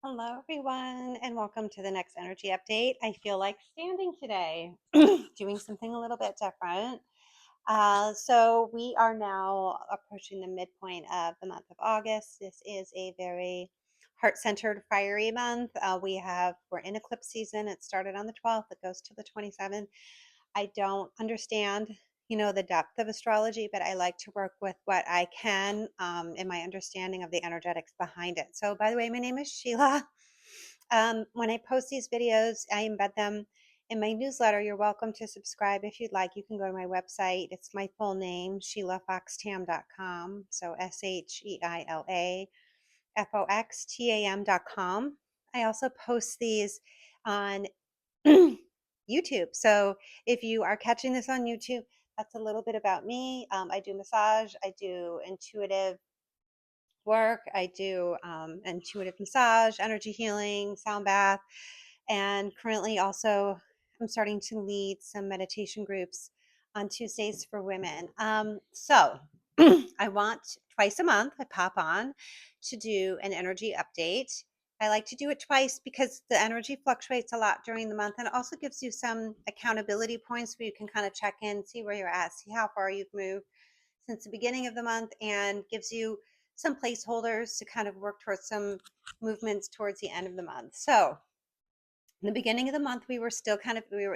Hello, everyone, and welcome to the next energy update. I feel like standing today, doing something a little bit different. So, we are now approaching the midpoint of the month of August. This is a very heart centered, fiery month. We're in eclipse season. It started on the 12th, it goes to the 27th. I don't understand, the depth of astrology, but I like to work with what I can in my understanding of the energetics behind it. So, by the way, my name is Sheila. When I post these videos, I embed them in my newsletter. You're welcome to subscribe if you'd like. You can go to my website. It's my full name, SheilaFoxTam.com. So SheilaFoxTam.com. I also post these on YouTube. So if you are catching this on YouTube, that's a little bit about me. I do massage, I do intuitive work, I do intuitive massage, energy healing, sound bath, and currently also I'm starting to lead some meditation groups on Tuesdays for women. So I want twice a month, I pop on to do an energy update. I like to do it twice because the energy fluctuates a lot during the month, and it also gives you some accountability points where you can kind of check in, see where you're at, see how far you've moved since the beginning of the month, and gives you some placeholders to kind of work towards some movements towards the end of the month. So in the beginning of the month, we were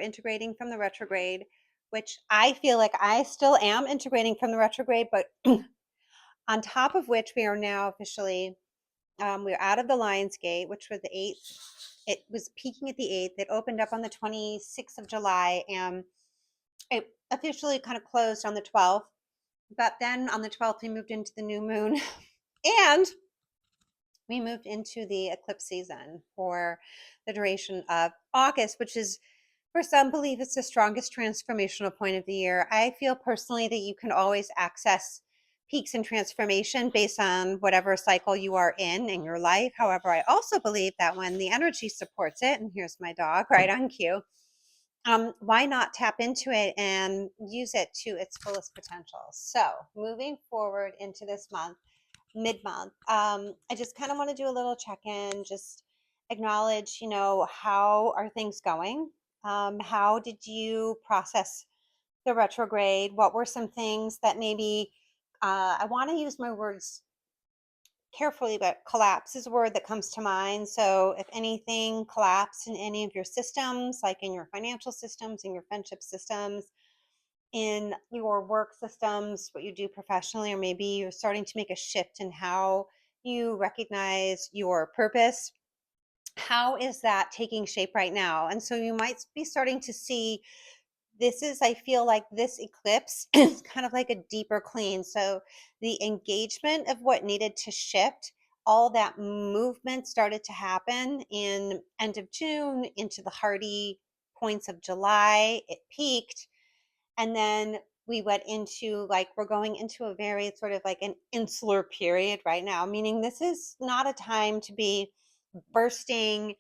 integrating from the retrograde, which I feel like I still am integrating from the retrograde, but on top of which we are now officially, we're out of the Lion's Gate, which was the 8th. It was peaking at the 8th. It opened up on the 26th of July, and it officially kind of closed on the 12th. But then on the 12th, we moved into the new moon and we moved into the eclipse season for the duration of August, which is, for some, believe it's the strongest transformational point of the year. I feel personally that you can always access peaks and transformation based on whatever cycle you are in your life. However, I also believe that when the energy supports it, and here's my dog right on cue, why not tap into it and use it to its fullest potential? So, moving forward into this month, mid month, I just kind of want to do a little check in, just acknowledge, how are things going? How did you process the retrograde? What were some things that maybe, I want to use my words carefully, but collapse is a word that comes to mind. So if anything collapsed in any of your systems, like in your financial systems, in your friendship systems, in your work systems, what you do professionally, or maybe you're starting to make a shift in how you recognize your purpose. How is that taking shape right now? And so you might be starting to see, I feel like this eclipse is kind of like a deeper clean. So the engagement of what needed to shift, all that movement started to happen in end of June into the hardy points of July. It peaked, and then we went into, like, we're going into a very sort of like an insular period right now, meaning this is not a time to be bursting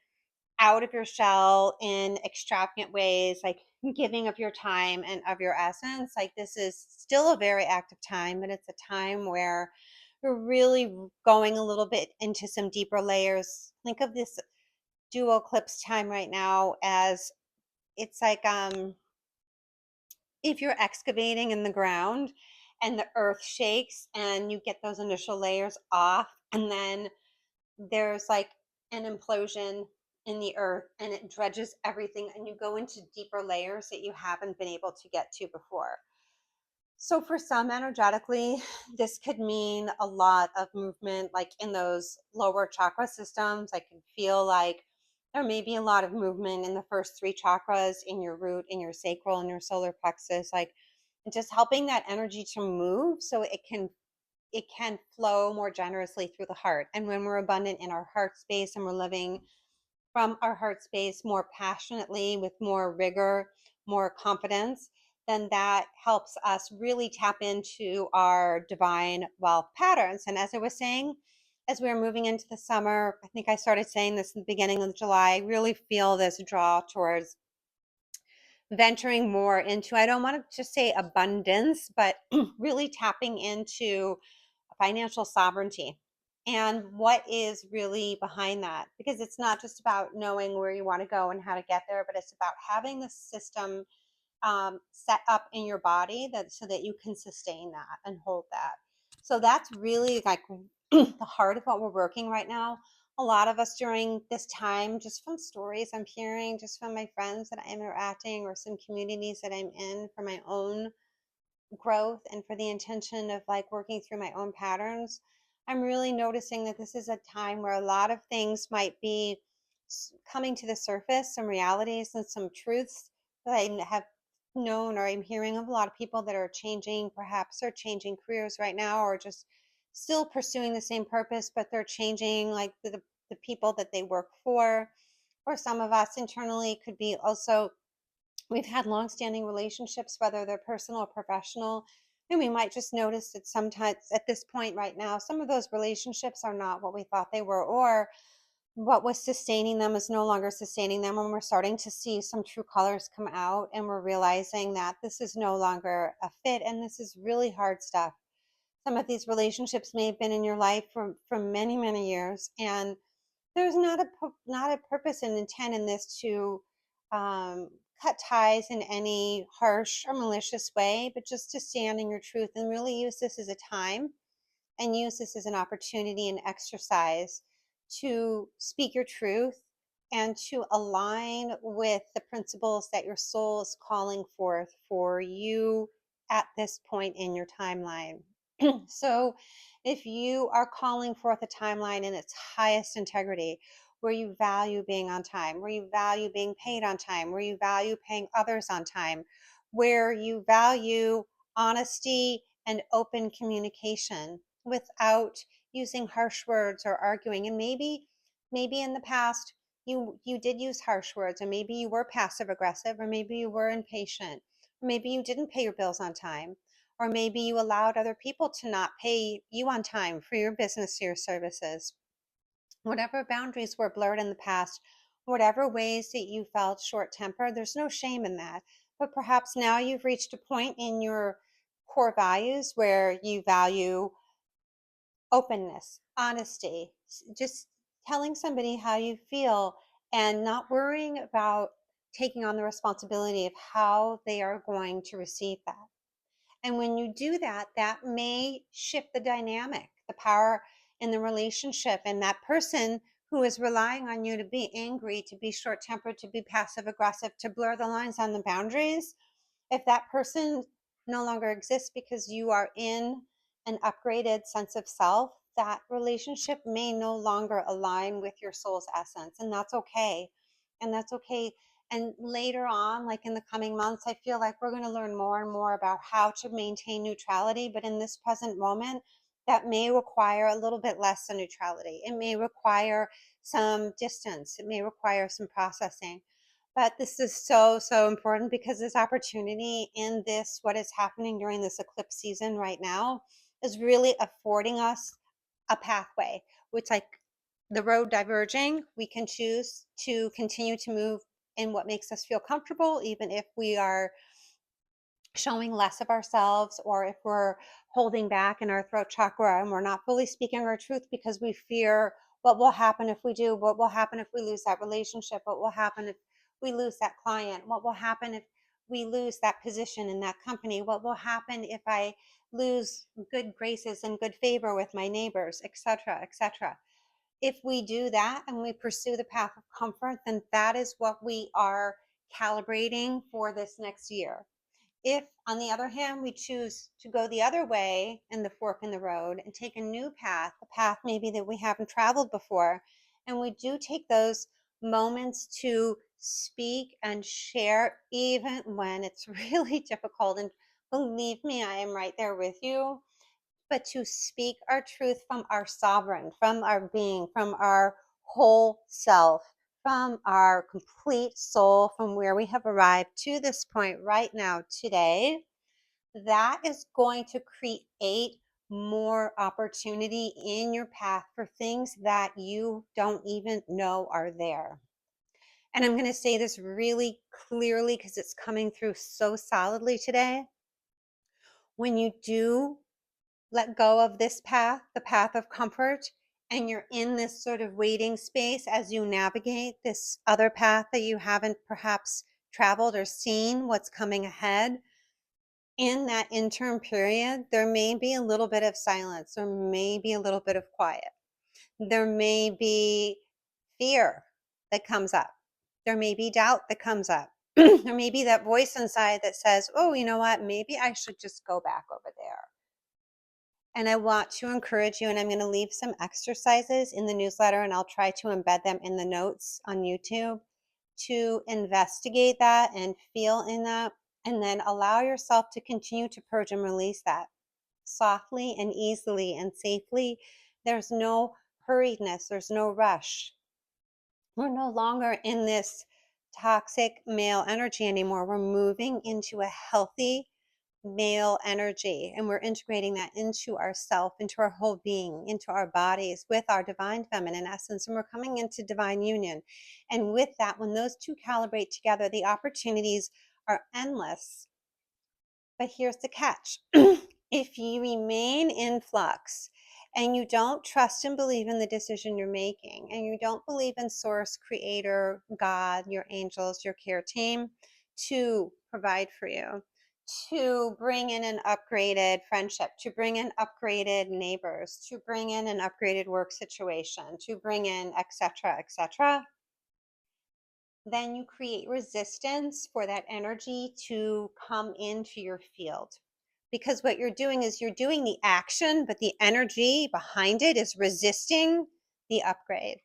out of your shell in extravagant ways, like giving of your time and of your essence. Like, this is still a very active time, but it's a time where we're really going a little bit into some deeper layers. Think of this dual eclipse time right now as, it's like, if you're excavating in the ground and the earth shakes and you get those initial layers off, and then there's like an implosion in the earth and it dredges everything, and you go into deeper layers that you haven't been able to get to before. So for some, energetically, this could mean a lot of movement, like in those lower chakra systems. I can feel like there may be a lot of movement in the first three chakras, in your root, in your sacral, and your solar plexus, like just helping that energy to move so it can flow more generously through the heart. And when we're abundant in our heart space and we're living from our heart space more passionately, with more rigor, more confidence, then that helps us really tap into our divine wealth patterns. And as I was saying, as we are moving into the summer, I think I started saying this in the beginning of July, I really feel this draw towards venturing more into, I don't want to just say abundance, but really tapping into financial sovereignty. and what is really behind that, because it's not just about knowing where you want to go and how to get there, but it's about having the system set up in your body that so that you can sustain that and hold that. So that's really like the heart of what we're working right now. A lot of us during this time, just from stories I'm hearing, just from my friends that I'm interacting, or some communities that I'm in for my own growth and for the intention of like working through my own patterns, I'm really noticing that this is a time where a lot of things might be coming to the surface, some realities and some truths that have known, or I'm hearing of a lot of people that are changing, perhaps they're changing careers right now, or just still pursuing the same purpose, but they're changing like the people that they work for. Or some of us internally could be also, we've had long-standing relationships, whether they're personal or professional, and we might just notice that sometimes at this point right now, some of those relationships are not what we thought they were, or what was sustaining them is no longer sustaining them, and we're starting to see some true colors come out, and we're realizing that this is no longer a fit, and this is really hard stuff. Some of these relationships may have been in your life for many, many years, and there's not a purpose and intent in this to um, cut ties in any harsh or malicious way, but just to stand in your truth and really use this as a time, and use this as an opportunity and exercise to speak your truth and to align with the principles that your soul is calling forth for you at this point in your timeline. So, if you are calling forth a timeline in its highest integrity, where you value being on time, where you value being paid on time, where you value paying others on time, where you value honesty and open communication without using harsh words or arguing, and maybe in the past you did use harsh words, or maybe you were passive aggressive, or maybe you were impatient, or maybe you didn't pay your bills on time, or maybe you allowed other people to not pay you on time for your business or your services. Whatever boundaries were blurred in the past, whatever ways that you felt short tempered, there's no shame in that. But perhaps now you've reached a point in your core values where you value openness, honesty, just telling somebody how you feel, and not worrying about taking on the responsibility of how they are going to receive that. And when you do that, that may shift the dynamic, the power in the relationship. And that person who is relying on you to be angry, to be short tempered, to be passive aggressive, to blur the lines on the boundaries, if that person no longer exists because you are in an upgraded sense of self, that relationship may no longer align with your soul's essence. And that's okay. And that's okay. And later on, like in the coming months, I feel like we're going to learn more and more about how to maintain neutrality. But in this present moment, that may require a little bit less than neutrality. It may require some distance. It may require some processing. But this is so, so important, because this opportunity in this, what is happening during this eclipse season right now, is really affording us a pathway, which, like the road diverging, we can choose to continue to move in what makes us feel comfortable, even if we are showing less of ourselves, or if we're holding back in our throat chakra and we're not fully speaking our truth because we fear what will happen if we do, what will happen if we lose that relationship, what will happen if we lose that client, what will happen if we lose that position in that company, what will happen if I lose good graces and good favor with my neighbors, etc., etc. If we do that and we pursue the path of comfort, then that is what we are calibrating for this next year. If, on the other hand, we choose to go the other way in the fork in the road and take a new path, a path maybe that we haven't traveled before, and we do take those moments to speak and share, even when it's really difficult. And believe me, I am right there with you. But to speak our truth from our sovereign, from our being, from our whole self, from our complete soul, from where we have arrived to this point right now, today, that is going to create more opportunity in your path for things that you don't even know are there. And I'm going to say this really clearly because it's coming through so solidly today. When you do let go of this path, the path of comfort, and you're in this sort of waiting space as you navigate this other path that you haven't perhaps traveled or seen what's coming ahead. In that interim period, there may be a little bit of silence, there may be a little bit of quiet, there may be fear that comes up, there may be doubt that comes up. There may be that voice inside that says, oh, you know what, maybe I should just go back over there. And I want to encourage you, and I'm going to leave some exercises in the newsletter, and I'll try to embed them in the notes on YouTube to investigate that and feel in that, and then allow yourself to continue to purge and release that softly and easily and safely. There's no hurriedness, there's no rush. We're no longer in this toxic male energy anymore. We're moving into a healthy male energy, and we're integrating that into ourself, into our whole being, into our bodies with our divine feminine essence, and we're coming into divine union. And with that, when those two calibrate together, the opportunities are endless. But here's the catch. If you remain in flux and you don't trust and believe in the decision you're making, and you don't believe in source, creator, God, your angels, your care team to provide for you, to bring in an upgraded friendship, to bring in upgraded neighbors, to bring in an upgraded work situation, to bring in etc., then you create resistance for that energy to come into your field. Because what you're doing is you're doing the action, but the energy behind it is resisting the upgrade.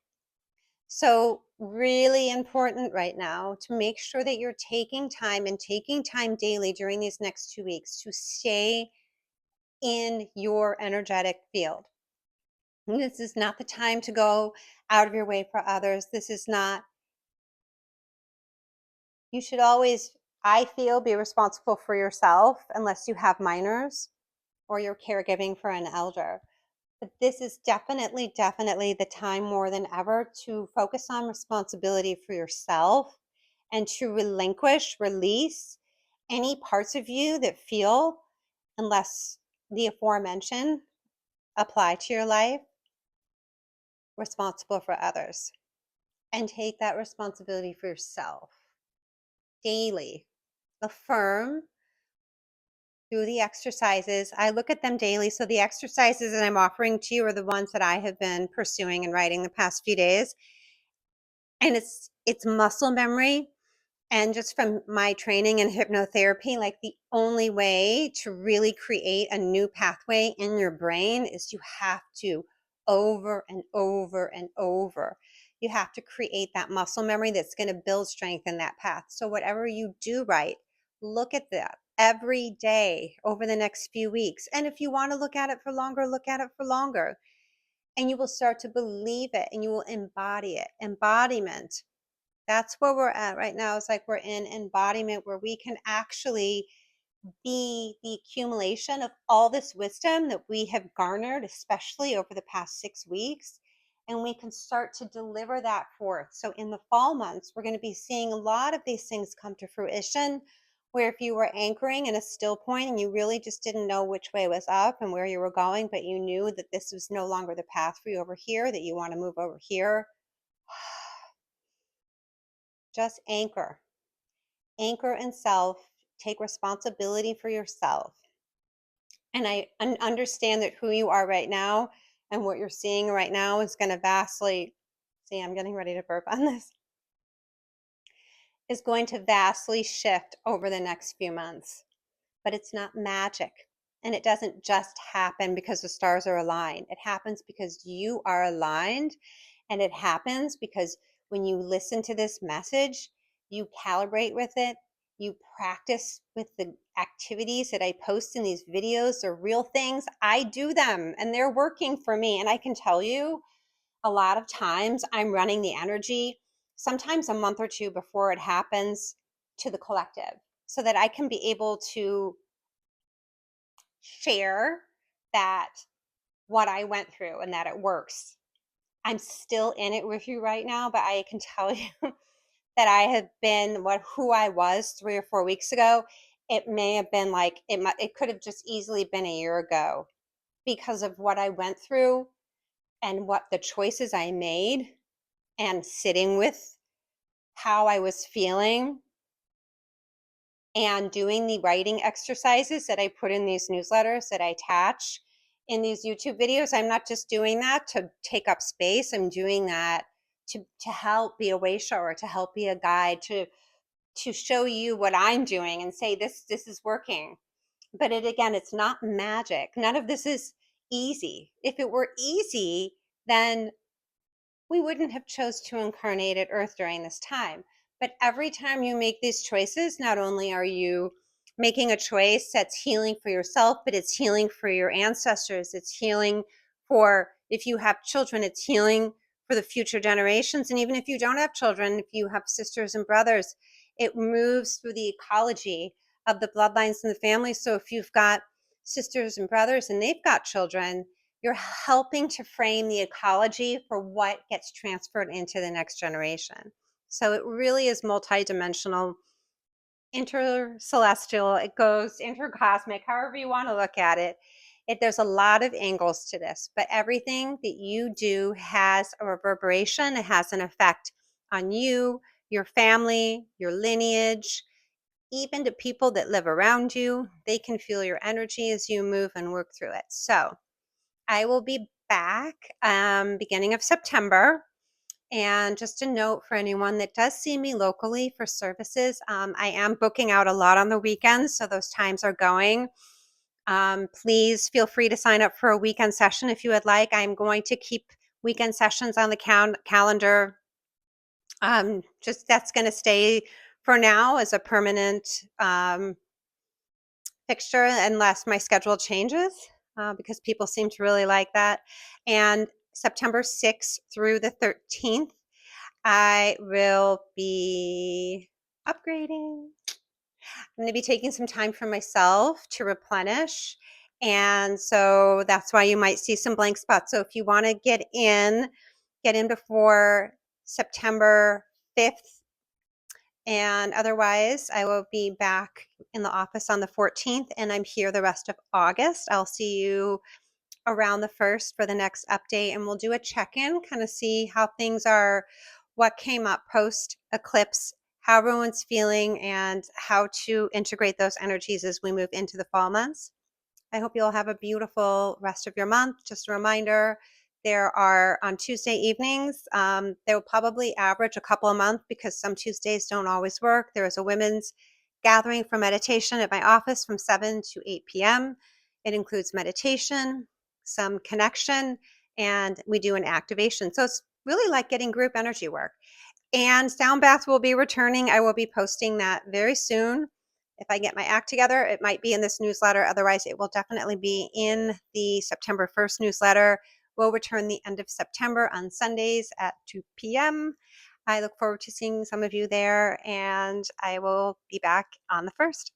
So, really important right now to make sure that you're taking time and taking time daily during these next 2 weeks to stay in your energetic field. This is not the time to go out of your way for others. This is not, you should always, I feel, be responsible for yourself unless you have minors or you're caregiving for an elder. But this is definitely, definitely the time more than ever to focus on responsibility for yourself and to relinquish, release any parts of you that feel, unless the aforementioned apply to your life, responsible for others. And take that responsibility for yourself daily. Affirm through the exercises. I look at them daily. So the exercises that I'm offering to you are the ones that I have been pursuing and writing the past few days. And it's muscle memory. And just from my training in hypnotherapy, like the only way to really create a new pathway in your brain is you have to over and over and over. You have to create that muscle memory that's going to build strength in that path. So whatever you do right, look at that every day over the next few weeks. And if you want to look at it for longer, look at it for longer. And you will start to believe it and you will embody it. Embodiment, that's where we're at right now. It's like we're in embodiment where we can actually be the accumulation of all this wisdom that we have garnered, especially over the past 6 weeks. And we can start to deliver that forth. So in the fall months, we're going to be seeing a lot of these things come to fruition. Where if you were anchoring in a still point and you really just didn't know which way was up and where you were going, but you knew that this was no longer the path for you over here, that you want to move over here, just anchor. Anchor in self, take responsibility for yourself. And I understand that who you are right now and what you're seeing right now is going to vastly, see, I'm getting ready to burp on this, is going to vastly shift over the next few months. But it's not magic. And it doesn't just happen because the stars are aligned. It happens because you are aligned. And it happens because when you listen to this message, you calibrate with it, you practice with the activities that I post in these videos. They're real things. I do them and they're working for me. And I can tell you, a lot of times I'm running the energy, sometimes a month or two before it happens to the collective, so that I can be able to share that what I went through and that it works. I'm still in it with you right now, but I can tell you that I have been who I was 3 or 4 weeks ago. It may have been like it could have just easily been a year ago because of what I went through and what the choices I made, and sitting with how I was feeling, and doing the writing exercises that I put in these newsletters that I attach in these YouTube videos. I'm not just doing that to take up space. I'm doing that to help be a way shower, to help be a guide, to show you what I'm doing and say this is working. But again, it's not magic. None of this is easy. If it were easy, then we wouldn't have chose to incarnate at earth during this time. But every time you make these choices, not only are you making a choice that's healing for yourself, but it's healing for your ancestors. It's healing for, if you have children, it's healing for the future generations. And even if you don't have children, if you have sisters and brothers, it moves through the ecology of the bloodlines and the family. So if you've got sisters and brothers and they've got children, you're helping to frame the ecology for what gets transferred into the next generation. So it really is multidimensional, intercelestial, it goes intercosmic, however you want to look at it. There's a lot of angles to this, but everything that you do has a reverberation, it has an effect on you, your family, your lineage, even to people that live around you. They can feel your energy as you move and work through it. So I will be back beginning of September. And just a note for anyone that does see me locally for services, I am booking out a lot on the weekends, so those times are going. Please feel free to sign up for a weekend session if you would like. I'm going to keep weekend sessions on the calendar. Just that's going to stay for now as a permanent fixture unless my schedule changes, because people seem to really like that. And September 6th through the 13th, I will be upgrading. I'm going to be taking some time for myself to replenish. And so that's why you might see some blank spots. So if you want to get in before September 5th. And otherwise, I will be back in the office on the 14th, and I'm here the rest of August. I'll see you around the 1st for the next update, and we'll do a check-in, kind of see how things are, what came up post eclipse, how everyone's feeling, and how to integrate those energies as we move into the fall months. I hope you'll have a beautiful rest of your month. Just a reminder, there are on Tuesday evenings, they will probably average a couple a month because some Tuesdays don't always work. There is a women's gathering for meditation at my office from 7 to 8 p.m. It includes meditation, some connection, and we do an activation. So it's really like getting group energy work. And Sound Bath will be returning. I will be posting that very soon. If I get my act together, it might be in this newsletter. Otherwise, it will definitely be in the September 1st newsletter. We'll return the end of September on Sundays at 2 p.m. I look forward to seeing some of you there, and I will be back on the 1st.